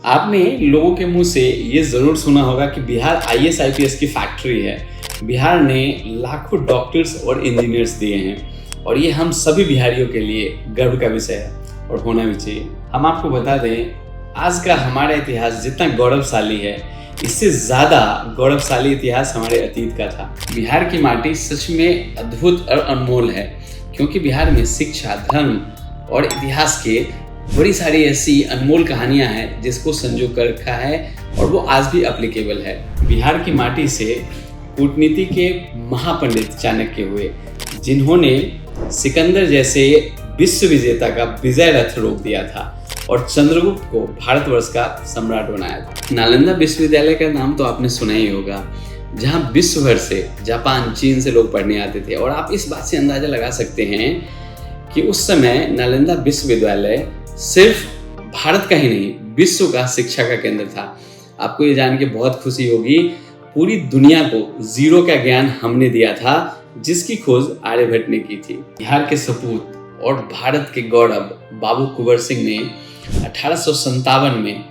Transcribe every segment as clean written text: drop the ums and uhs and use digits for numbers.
आपने लोगों के मुंह से ये ज़रूर सुना होगा कि बिहार आईएएस आईपीएस की फैक्ट्री है। बिहार ने लाखों डॉक्टर्स और इंजीनियर्स दिए हैं और ये हम सभी बिहारियों के लिए गर्व का विषय है और होना भी चाहिए। हम आपको बता दें, आज का हमारा इतिहास जितना गौरवशाली है, इससे ज़्यादा गौरवशाली इतिहास हमारे अतीत का था। बिहार की माटी सच में अद्भुत और अनमोल है, क्योंकि बिहार में शिक्षा, धर्म और इतिहास के बड़ी सारी ऐसी अनमोल कहानियां हैं जिसको संजो कर रखा है और वो आज भी एप्लीकेबल है। बिहार की माटी से कूटनीति के महापंडित चाणक्य हुए, जिन्होंने सिकंदर जैसे विश्व विजेता का विजय रथ रोक दिया था और चंद्रगुप्त को भारतवर्ष का सम्राट बनाया था। नालंदा विश्वविद्यालय का नाम तो आपने सुना ही होगा, जहां विश्व भर से, जापान, चीन से लोग पढ़ने आते थे। और आप इस बात से अंदाजा लगा सकते हैं कि उस समय नालंदा विश्वविद्यालय सिर्फ भारत का ही नहीं, विश्व का शिक्षा का केंद्र था। आपको ये जान के बहुत खुशी होगी, पूरी दुनिया को जीरो का ज्ञान हमने दिया था, जिसकी खोज आर्यभट्ट ने की थी। बिहार के सपूत और भारत के गौरव बाबू कुंवर सिंह ने 1857 में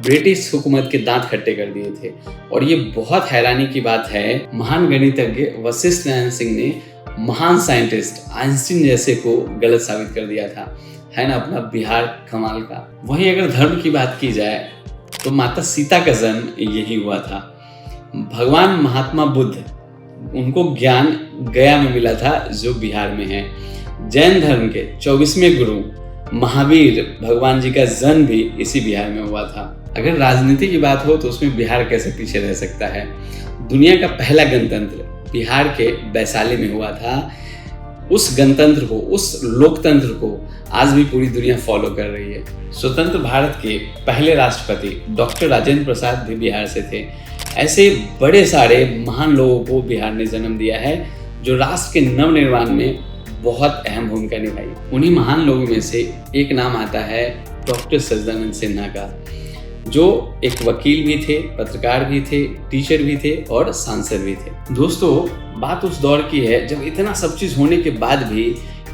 ब्रिटिश हुकूमत के दांत खट्टे कर दिए थे। और ये बहुत हैरानी की बात है, महान गणितज्ञ वशिष्ठ नारायण सिंह ने महान साइंटिस्ट आइंस्टीन जैसे को गलत साबित कर दिया था। है ना अपना बिहार कमाल का। वहीं अगर धर्म की बात की जाए तो माता सीता का जन्म यही हुआ था। भगवान महात्मा बुद्ध, उनको ज्ञान गया में मिला था, जो बिहार में है। जैन धर्म के 24वें गुरु महावीर भगवान जी का जन्म भी इसी बिहार में हुआ था। अगर राजनीति की बात हो तो उसमें बिहार कैसे पीछे रह सकता है। दुनिया का पहला गणतंत्र बिहार के वैशाली में हुआ था। उस गणतंत्र को, उस लोकतंत्र को आज भी पूरी दुनिया फॉलो कर रही है। स्वतंत्र भारत के पहले राष्ट्रपति डॉक्टर राजेंद्र प्रसाद भी बिहार से थे। ऐसे बड़े सारे महान लोगों को बिहार ने जन्म दिया है, जो राष्ट्र के नवनिर्माण में बहुत अहम भूमिका निभाई। उन्हीं महान लोगों में से एक नाम आता है डॉक्टर सच्चिदानंद सिन्हा का, जो एक वकील भी थे, पत्रकार भी थे, टीचर भी थे और सांसद भी थे। दोस्तों, बात उस दौर की है जब इतना सब चीज़ होने के बाद भी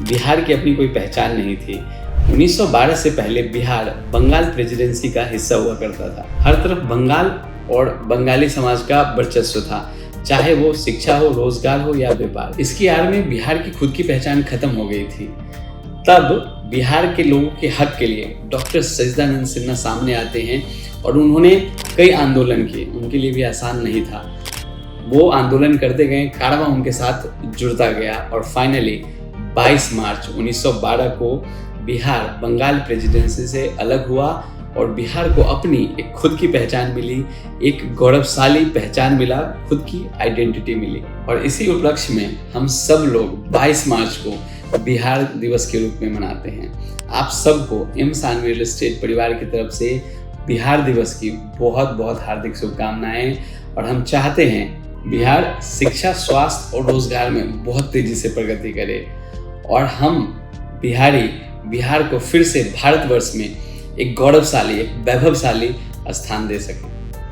बिहार की अपनी कोई पहचान नहीं थी। 1912 से पहले बिहार बंगाल प्रेसिडेंसी का हिस्सा हुआ करता था। हर तरफ बंगाल और बंगाली समाज का वर्चस्व था, चाहे वो शिक्षा हो, रोजगार हो या व्यापार। इसकी आड़ में बिहार की खुद की पहचान खत्म हो गई थी। तब बिहार के लोगों के हक के लिए डॉक्टर सच्चिदानंद सिन्हा सामने आते हैं और उन्होंने कई आंदोलन किए। उनके लिए भी आसान नहीं था। वो आंदोलन करते गए, कारवां उनके साथ जुड़ता गया और फाइनली 22 मार्च 1912 को बिहार बंगाल प्रेसिडेंसी से अलग हुआ और बिहार को अपनी एक खुद की पहचान मिली, एक गौरवशाली पहचान मिला, खुद की आइडेंटिटी मिली। और इसी उपलक्ष्य में हम सब लोग 22 मार्च को बिहार दिवस के रूप में मनाते हैं। आप सबको एम सानवी रियल एस्टेट परिवार की तरफ से बिहार दिवस की बहुत बहुत हार्दिक शुभकामनाएं। और हम चाहते हैं बिहार शिक्षा, स्वास्थ्य और रोजगार में बहुत तेजी से प्रगति करे और हम बिहार को फिर से भारतवर्ष में एक गौरवशाली, एक वैभवशाली स्थान दे सकें।